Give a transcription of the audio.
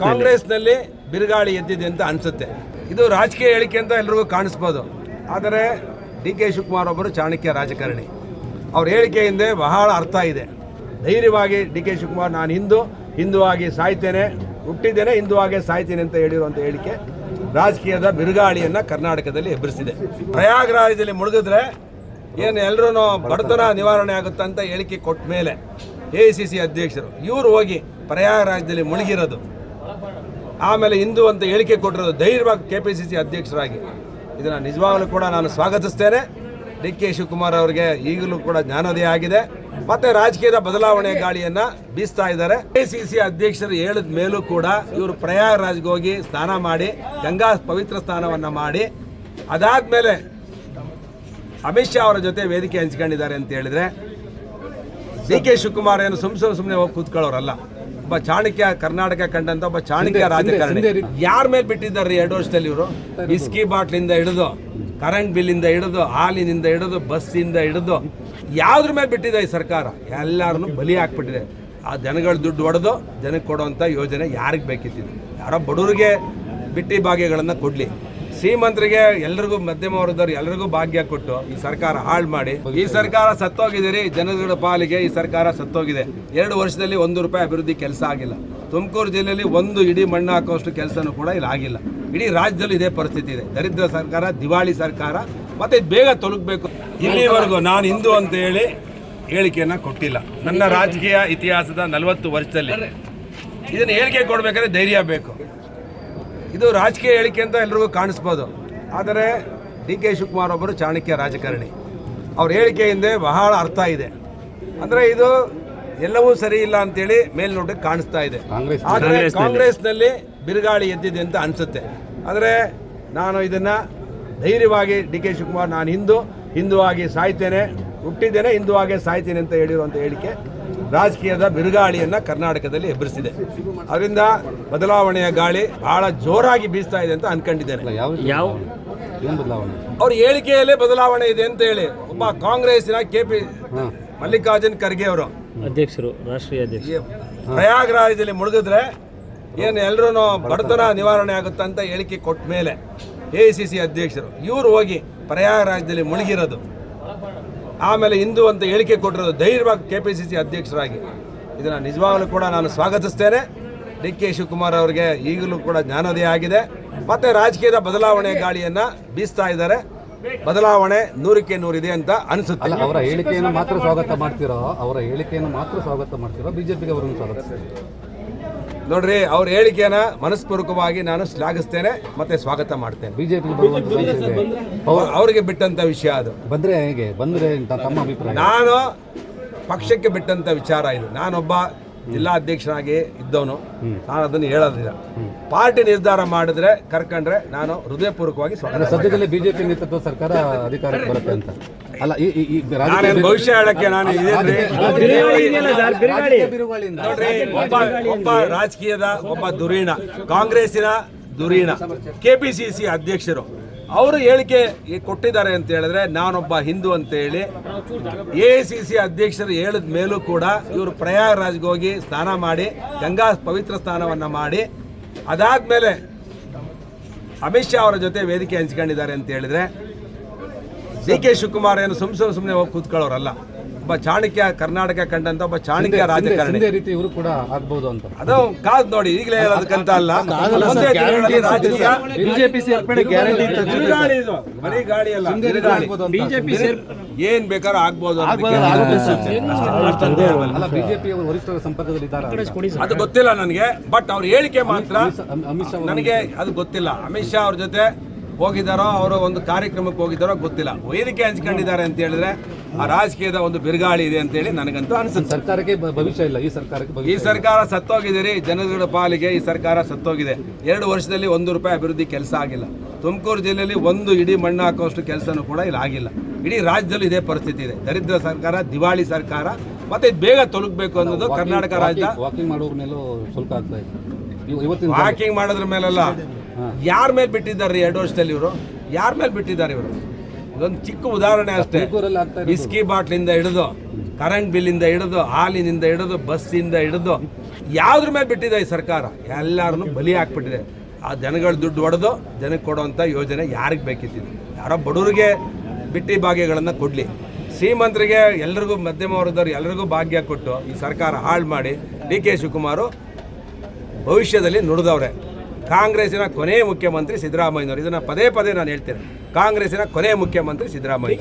ಕಾಂಗ್ರೆಸ್ನಲ್ಲಿ ಬಿರುಗಾಳಿ ಎದ್ದಿದೆ ಅಂತ ಅನಿಸುತ್ತೆ. ಇದು ರಾಜಕೀಯ ಹೇಳಿಕೆ ಅಂತ ಎಲ್ರಿಗೂ ಕಾಣಿಸ್ಬೋದು. ಆದರೆ ಡಿ ಕೆ ಶಿವಕುಮಾರ್ ಒಬ್ಬರು ಚಾಣಕ್ಯ ರಾಜಕಾರಣಿ. ಅವ್ರ ಹೇಳಿಕೆ ಹಿಂದೆ ಬಹಳ ಅರ್ಥ ಇದೆ. ಧೈರ್ಯವಾಗಿ ಡಿ ಕೆ ಶಿವಕುಮಾರ್ ನಾನು ಹಿಂದುವಾಗಿ ಸಾಯ್ತೇನೆ, ಹುಟ್ಟಿದ್ದೇನೆ ಹಿಂದುವಾಗೆ ಸಾಯ್ತೇನೆ ಅಂತ ಹೇಳಿರುವಂಥ ಹೇಳಿಕೆ ರಾಜಕೀಯದ ಬಿರುಗಾಳಿಯನ್ನು ಕರ್ನಾಟಕದಲ್ಲಿ ಎಬ್ಬರಿಸಿದೆ. ಪ್ರಯಾಗರಾಜದಲ್ಲಿ ಮುಳುಗಿದ್ರೆ ಏನು ಎಲ್ಲರೂ ಬಡತನ ನಿವಾರಣೆ ಆಗುತ್ತೆ ಅಂತ ಹೇಳಿಕೆ ಕೊಟ್ಟ ಮೇಲೆ AICC ಅಧ್ಯಕ್ಷರು ಇವರು ಹೋಗಿ ಪ್ರಯಾಗರಾಜದಲ್ಲಿ ಮುಳುಗಿರೋದು, ಆಮೇಲೆ ಹಿಂದೂ ಅಂತ ಹೇಳಿಕೆ ಕೊಟ್ಟಿರೋದು ಧೈರ್ಯವಾಗಿ KPCC ಅಧ್ಯಕ್ಷರಾಗಿ, ಇದನ್ನು ನಿಜವಾಗಲೂ ಕೂಡ ನಾನು ಸ್ವಾಗತಿಸ್ತೇನೆ. ಡಿ ಕೆ ಶಿವಕುಮಾರ್ ಅವರಿಗೆ ಈಗಲೂ ಕೂಡ ಜ್ಞಾನೋದಯ ಆಗಿದೆ, ಮತ್ತೆ ರಾಜಕೀಯದ ಬದಲಾವಣೆ ಗಾಳಿಯನ್ನು ಬೀಸ್ತಾ ಇದ್ದಾರೆ. AICC ಅಧ್ಯಕ್ಷರು ಹೇಳಿದ ಮೇಲೂ ಕೂಡ ಇವರು ಪ್ರಯಾಗರಾಜ್ಗೆ ಹೋಗಿ ಸ್ನಾನ ಮಾಡಿ ಗಂಗಾ ಪವಿತ್ರ ಸ್ನಾನವನ್ನು ಮಾಡಿ ಅದಾದಮೇಲೆ ಅಮಿತ್ ಶಾ ಅವರ ಜೊತೆ ವೇದಿಕೆ ಹಂಚ್ಕೊಂಡಿದ್ದಾರೆ ಅಂತ ಹೇಳಿದ್ರೆ ಡಿ ಕೆ ಶಿವಕುಮಾರ್ ಏನು ಸುಮ್ಮನೆ ಹೋಗಿ ಕೂತ್ಕೊಳ್ಳೋರಲ್ಲ. ಒಬ್ಬ ಚಾಣಕ್ಯ, ಕರ್ನಾಟಕ ಕಂಡಂತ ಒಬ್ಬ ಚಾಣಕ್ಯ ರಾಜಕಾರಣಿ. ಯಾರ ಮೇಲೆ ಬಿಟ್ಟಿದ್ದಾರೆ 2 ವರ್ಷದಲ್ಲಿ ಇವರು? ವಿಸ್ಕಿ ಬಾಟ್ಲಿಂದ ಹಿಡಿದು, ಕರೆಂಟ್ ಬಿಲ್ಲಿಂದ ಹಿಡಿದು, ಹಾಲಿನಿಂದ ಹಿಡಿದು, ಬಸ್ಸಿಂದ ಹಿಡಿದು ಯಾವುದ್ರ ಮೇಲೆ ಬಿಟ್ಟಿದೆ ಈ ಸರ್ಕಾರ? ಎಲ್ಲರನ್ನು ಬಲಿ ಹಾಕ್ಬಿಟ್ಟಿದೆ. ಆ ಜನಗಳ ದುಡ್ಡು ಹೊಡೆದು ಜನಕ್ಕೆ ಕೊಡುವಂಥ ಯೋಜನೆ ಯಾರಿಗೆ ಬೇಕಿತ್ತು? ಯಾರೋ ಬಡವರಿಗೆ ಬಿಟ್ಟಿ ಭಾಗ್ಯಗಳನ್ನು ಕೊಡಲಿ, ಶ್ರೀಮಂತರಿಗೆ ಎಲ್ರಿಗೂ ಮಧ್ಯಮ ವರ್ಗದವ್ರು ಎಲ್ರಿಗೂ ಭಾಗ್ಯ ಕೊಟ್ಟು ಈ ಸರ್ಕಾರ ಹಾಳು ಮಾಡಿ, ಈ ಸರ್ಕಾರ ಸತ್ತೋಗಿದ್ದೀರಿ. ಜನಗಳ ಪಾಲಿಗೆ ಈ ಸರ್ಕಾರ ಸತ್ತೋಗಿದೆ. 2 ವರ್ಷದಲ್ಲಿ 1 ರೂಪಾಯಿ ಅಭಿವೃದ್ಧಿ ಕೆಲಸ ಆಗಿಲ್ಲ. ತುಮಕೂರು ಜಿಲ್ಲೆಯಲ್ಲಿ ಒಂದು ಇಡೀ ಮಣ್ಣು ಹಾಕುವಷ್ಟು ಕೆಲಸನೂ ಕೂಡ ಇಲ್ಲಿ ಆಗಿಲ್ಲ. ಇಡೀ ರಾಜ್ಯದಲ್ಲಿ ಇದೇ ಪರಿಸ್ಥಿತಿ ಇದೆ. ದರಿದ್ರ ಸರ್ಕಾರ, ದಿವಾಳಿ ಸರ್ಕಾರ, ಮತ್ತೆ ಬೇಗ ತೊಲಗಬೇಕು. ಇಲ್ಲಿವರೆಗೂ ನಾನು ಹಿಂದೂ ಅಂತ ಹೇಳಿ ಹೇಳಿಕೆಯನ್ನು ಕೊಟ್ಟಿಲ್ಲ. ನನ್ನ ರಾಜಕೀಯ ಇತಿಹಾಸದ 40 ವರ್ಷದಲ್ಲಿ ಇದನ್ನು ಹೇಳಿಕೆ ಕೊಡಬೇಕಾದ್ರೆ ಧೈರ್ಯ ಬೇಕು. ಇದು ರಾಜಕೀಯ ಹೇಳಿಕೆ ಅಂತ ಎಲ್ರಿಗೂ ಕಾಣಿಸ್ಬೋದು. ಆದರೆ ಡಿ ಕೆ ಶಿವಕುಮಾರ್ ಒಬ್ಬರು ಚಾಣಕ್ಯ ರಾಜಕಾರಣಿ. ಅವ್ರ ಹೇಳಿಕೆ ಹಿಂದೆ ಬಹಳ ಅರ್ಥ ಇದೆ. ಅಂದರೆ ಇದು ಎಲ್ಲವೂ ಸರಿ ಇಲ್ಲ ಅಂತೇಳಿ ಮೇಲ್ನೋಟಕ್ಕೆ ಕಾಣಿಸ್ತಾ ಇದೆ. ಆದರೆ ಕಾಂಗ್ರೆಸ್ನಲ್ಲಿ ಬಿರುಗಾಳಿ ಎದ್ದಿದೆ ಅಂತ ಅನಿಸುತ್ತೆ. ಆದರೆ ನಾನು ಇದನ್ನು ಧೈರ್ಯವಾಗಿ ಡಿ ಕೆ ಶಿವಕುಮಾರ್ ನಾನು ಹಿಂದುವಾಗಿ ಸಾಯ್ತೇನೆ, ಹುಟ್ಟಿದ್ದೇನೆ ಹಿಂದುವಾಗೆ ಸಾಯ್ತೇನೆ ಅಂತ ಹೇಳಿರುವಂಥ ಹೇಳಿಕೆ ರಾಜಕೀಯದ ಬಿರುಗಾಳಿಯನ್ನು ಕರ್ನಾಟಕದಲ್ಲಿ ಎಬ್ಬರಿಸಿದೆ. ಅದರಿಂದ ಬದಲಾವಣೆಯ ಗಾಳಿ ಬಹಳ ಜೋರಾಗಿ ಬೀಸ್ತಾ ಇದೆ ಅಂತ ಅನ್ಕೊಂಡಿದ್ದೇನೆ. ಅವ್ರ ಹೇಳಿಕೆಯಲ್ಲೇ ಬದಲಾವಣೆ ಇದೆ ಅಂತ ಹೇಳಿ ಒಬ್ಬ ಕಾಂಗ್ರೆಸ್ಸಿನ ಮಲ್ಲಿಕಾರ್ಜುನ್ ಖರ್ಗೆ ಅವರು ಅಧ್ಯಕ್ಷರು, ರಾಷ್ಟ್ರೀಯ ಅಧ್ಯಕ್ಷ, ಪ್ರಯಾಗರಾಜದಲ್ಲಿ ಮುಳುಗಿದ್ರೆ ಏನು ಎಲ್ಲರೂ ಬಡತನ ನಿವಾರಣೆ ಆಗುತ್ತೆ ಅಂತ ಹೇಳಿಕೆ ಕೊಟ್ಟ ಮೇಲೆ AICC ಅಧ್ಯಕ್ಷರು ಇವರು ಹೋಗಿ ಪ್ರಯಾಗರಾಜದಲ್ಲಿ ಮುಳುಗಿರೋದು, ಆಮೇಲೆ ಹಿಂದೂ ಅಂತ ಹೇಳಿಕೆ ಕೊಟ್ಟಿರೋದು ಧೈರ್ಯವಾಗಿ KPCC ಅಧ್ಯಕ್ಷರಾಗಿ, ಇದನ್ನು ನಿಜವಾಗಲೂ ಕೂಡ ನಾನು ಸ್ವಾಗತಿಸ್ತೇನೆ. ಡಿ ಕೆ ಶಿವಕುಮಾರ್ ಅವರಿಗೆ ಈಗಲೂ ಕೂಡ ಜ್ಞಾನೋದಯ ಆಗಿದೆ, ಮತ್ತೆ ರಾಜಕೀಯದ ಬದಲಾವಣೆ ಗಾಳಿಯನ್ನು ಬೀಸ್ತಾ ಇದ್ದಾರೆ. ಬದಲಾವಣೆ 100ಕ್ಕೆ 100 ಇದೆ ಅಂತ ಅನಿಸುತ್ತೆ. ಅವರ ಹೇಳಿಕೆಯನ್ನು ಮಾತ್ರ ಸ್ವಾಗತ ಮಾಡ್ತಿರೋ ಬಿಜೆಪಿಗೆ ಅವರನ್ನು ಸ್ವಾಗತಿಸ್ತಾರೆ? ನೋಡ್ರಿ, ಅವ್ರ ಹೇಳಿಕೆಯನ್ನು ಮನಸ್ಪೂರ್ವಕವಾಗಿ ನಾನು ಶ್ಲಾಘಿಸ್ತೇನೆ ಮತ್ತೆ ಸ್ವಾಗತ ಮಾಡ್ತೇನೆ. ಬಿಜೆಪಿಗೆ ಅವರಿಗೆ ಬಿಟ್ಟಂತ ವಿಷಯ ಅದು. ಬಂದ್ರೆ ತಮ್ಮ ಅಭಿಪ್ರಾಯ? ನಾನು ಪಕ್ಷಕ್ಕೆ ಬಿಟ್ಟಂತ ವಿಚಾರ ಇದು. ನಾನೊಬ್ಬ ಜಿಲ್ಲಾ ಅಧ್ಯಕ್ಷನಾಗಿ ಇದ್ದವನು, ನಾನು ಅದನ್ನು ಹೇಳೋದಿಲ್ಲ. ಪಾರ್ಟಿ ನಿರ್ಧಾರ ಮಾಡಿದ್ರೆ ಕರ್ಕೊಂಡ್ರೆ ನಾನು ಹೃದಯಪೂರ್ವಕವಾಗಿ ಸ್ವಾಗತ. ಸದ್ಯದಲ್ಲಿ ಬಿಜೆಪಿ ನೇತೃತ್ವ ಸರ್ಕಾರ ಅಧಿಕಾರಕ್ಕೆ ಬರುತ್ತೆ ಅಂತ ಅಲ್ಲ? ನಾನೇನು ಭವಿಷ್ಯ ಹೇಳಕ್ಕೆ ನಾನು ಒಬ್ಬ ರಾಜಕೀಯದ ಒಬ್ಬ ಧುರೀಣ, ಕಾಂಗ್ರೆಸ್ಸಿನ ಧುರೀಣ KPCC ಅಧ್ಯಕ್ಷರು ಅವರು ಹೇಳಿಕೆ ಕೊಟ್ಟಿದ್ದಾರೆ ಅಂತ ಹೇಳಿದ್ರೆ ನಾನೊಬ್ಬ ಹಿಂದೂ ಅಂತ ಹೇಳಿ AICC ಅಧ್ಯಕ್ಷರು ಹೇಳಿದ ಮೇಲೂ ಕೂಡ ಇವರು ಪ್ರಯಾಗರಾಜ್ಗೆ ಹೋಗಿ ಸ್ನಾನ ಮಾಡಿ ಗಂಗಾ ಪವಿತ್ರ ಸ್ನಾನವನ್ನು ಮಾಡಿ ಅದಾದಮೇಲೆ ಅಮಿತ್ ಶಾ ಅವರ ಜೊತೆ ವೇದಿಕೆ ಹಂಚ್ಕೊಂಡಿದ್ದಾರೆ ಅಂತ ಹೇಳಿದ್ರೆ ಡಿ ಕೆ ಶಿವಕುಮಾರ್ ಏನು ಸುಮ್ಮನೆ ಹೋಗಿ ಕೂತ್ಕೊಳ್ಳೋರಲ್ಲ. ಒಬ್ಬ ಚಾಣಕ್ಯ, ಕರ್ನಾಟಕ ಕಂಡಂತ ಒಬ್ಬ ಚಾಣಕ್ಯ ರಾಜಕಾರಣಿ. ರೀತಿ ಇವರು ಕೂಡ ಆಗ್ಬಹುದು ಅಂತ ಅದು ಕಾದ್ ನೋಡಿ, ಈಗಲೇ ಹೇಳೋದಕ್ಕಂತ ಅಲ್ಲ. ಬಿಜೆಪಿ ಸೇರ್ಪಡೆ ಗ್ಯಾರಂಟಿ ಬರೀ ಗಾಳಿ ಅಲ್ಲ, ಬಿಜೆಪಿ ಏನ್ ಬೇಕಾದ್ರೂ ಆಗ್ಬೋದು. ಬಿಜೆಪಿ ವರಿಷ್ಠರ ಸಂಪರ್ಕದಲ್ಲಿ ಇದ್ದಾರೆ ಅದು ಗೊತ್ತಿಲ್ಲ ನನಗೆ, ಬಟ್ ಅವ್ರ ಹೇಳಿಕೆ ಮಾತ್ರ ನನಗೆ ಅದು ಗೊತ್ತಿಲ್ಲ. ಅಮಿತ್ ಶಾ ಅವ್ರ ಜೊತೆ ಹೋಗಿದ್ದಾರೋ, ಅವರು ಒಂದು ಕಾರ್ಯಕ್ರಮಕ್ಕೆ ಹೋಗಿದ್ದಾರೋ ಗೊತ್ತಿಲ್ಲ. ವೇದಿಕೆ ಹಂಚ್ಕೊಂಡಿದ್ದಾರೆ ಅಂತ ಹೇಳಿದ್ರೆ ಆ ರಾಜಕೀಯದ ಒಂದು ಬಿರುಗಾಳಿ ಇದೆ ಅಂತ ಹೇಳಿ ನನಗಂತೂ ಅನ್ಸುತ್ತೆ. ಸರ್ಕಾರಕ್ಕೆ ಭವಿಷ್ಯ ಇಲ್ಲ. ಈ ಸರ್ಕಾರ ಸತ್ತೋಗಿದ್ದೀರಿ. ಜನಗಳ ಪಾಲಿಗೆ ಈ ಸರ್ಕಾರ ಸತ್ತೋಗಿದೆ. 2 ವರ್ಷದಲ್ಲಿ 1 ರೂಪಾಯಿ ಅಭಿವೃದ್ಧಿ ಕೆಲಸ ಆಗಿಲ್ಲ. ತುಮಕೂರು ಜಿಲ್ಲೆಯಲ್ಲಿ ಒಂದು ಇಡೀ ಮಣ್ಣು ಹಾಕುವಷ್ಟು ಕೆಲಸನೂ ಕೂಡ ಇಲ್ಲಿ ಆಗಿಲ್ಲ. ಇಡೀ ರಾಜ್ಯದಲ್ಲಿ ಇದೇ ಪರಿಸ್ಥಿತಿ ಇದೆ. ದರಿದ್ರ ಸರ್ಕಾರ, ದಿವಾಳಿ ಸರ್ಕಾರ, ಮತ್ತೆ ಬೇಗ ತೊಲಗಬೇಕು ಅನ್ನೋದು ಕರ್ನಾಟಕ ರಾಜ್ಯ. ವಾಕಿಂಗ್ ಮಾಡೋದ್ರ ಮೇಲೂ ಶುಲ್ಕ ಆಗ್ತಾ ಇದೆ. ವಾಕಿಂಗ್ ಮಾಡೋದ್ರ ಮೇಲಲ್ಲ, ಯಾರ ಮೇಲೆ ಬಿಟ್ಟಿದ್ದಾರೆ 2 ವರ್ಷದಲ್ಲಿ ಇವರು? ಯಾರ ಮೇಲೆ ಬಿಟ್ಟಿದ್ದಾರೆ ಇವರು? ಇದೊಂದು ಚಿಕ್ಕ ಉದಾಹರಣೆ ಅಷ್ಟೇ. ವಿಸ್ಕಿ ಬಾಟ್ಲಿಂದ ಹಿಡಿದು, ಕರೆಂಟ್ ಬಿಲ್ಲಿಂದ ಹಿಡಿದು, ಹಾಲಿನಿಂದ ಹಿಡಿದು, ಬಸ್ಸಿಂದ ಹಿಡಿದು ಯಾವುದ್ರ ಮೇಲೆ ಬಿಟ್ಟಿದೆ ಈ ಸರ್ಕಾರ? ಎಲ್ಲರನ್ನು ಬಲಿ ಹಾಕ್ಬಿಟ್ಟಿದೆ. ಆ ಜನಗಳ ದುಡ್ಡು ಹೊಡೆದು ಜನಕ್ಕೆ ಕೊಡುವಂಥ ಯೋಜನೆ ಯಾರಿಗೆ ಬೇಕಿತ್ತಿದೆ? ಯಾರೋ ಬಡವರಿಗೆ ಬಿಟ್ಟಿ ಭಾಗ್ಯಗಳನ್ನು ಕೊಡಲಿ, ಶ್ರೀಮಂತರಿಗೆ ಎಲ್ರಿಗೂ ಮಧ್ಯಮ ವರ್ಗದವ್ರು ಎಲ್ರಿಗೂ ಭಾಗ್ಯ ಕೊಟ್ಟು ಈ ಸರ್ಕಾರ ಹಾಳು ಮಾಡಿ ಡಿ ಕೆ ಶಿವಕುಮಾರು ಭವಿಷ್ಯದಲ್ಲಿ ನುಡಿದವ್ರೆ. ಕಾಂಗ್ರೆಸ್ಸಿನ ಕೊನೆಯ ಮುಖ್ಯಮಂತ್ರಿ ಸಿದ್ದರಾಮಯ್ಯನವರು. ಇದನ್ನು ಪದೇ ಪದೇ ನಾನು ಹೇಳ್ತೇನೆ, ಕಾಂಗ್ರೆಸ್ಸಿನ ಕೊನೆಯ ಮುಖ್ಯಮಂತ್ರಿ ಸಿದ್ದರಾಮಯ್ಯ.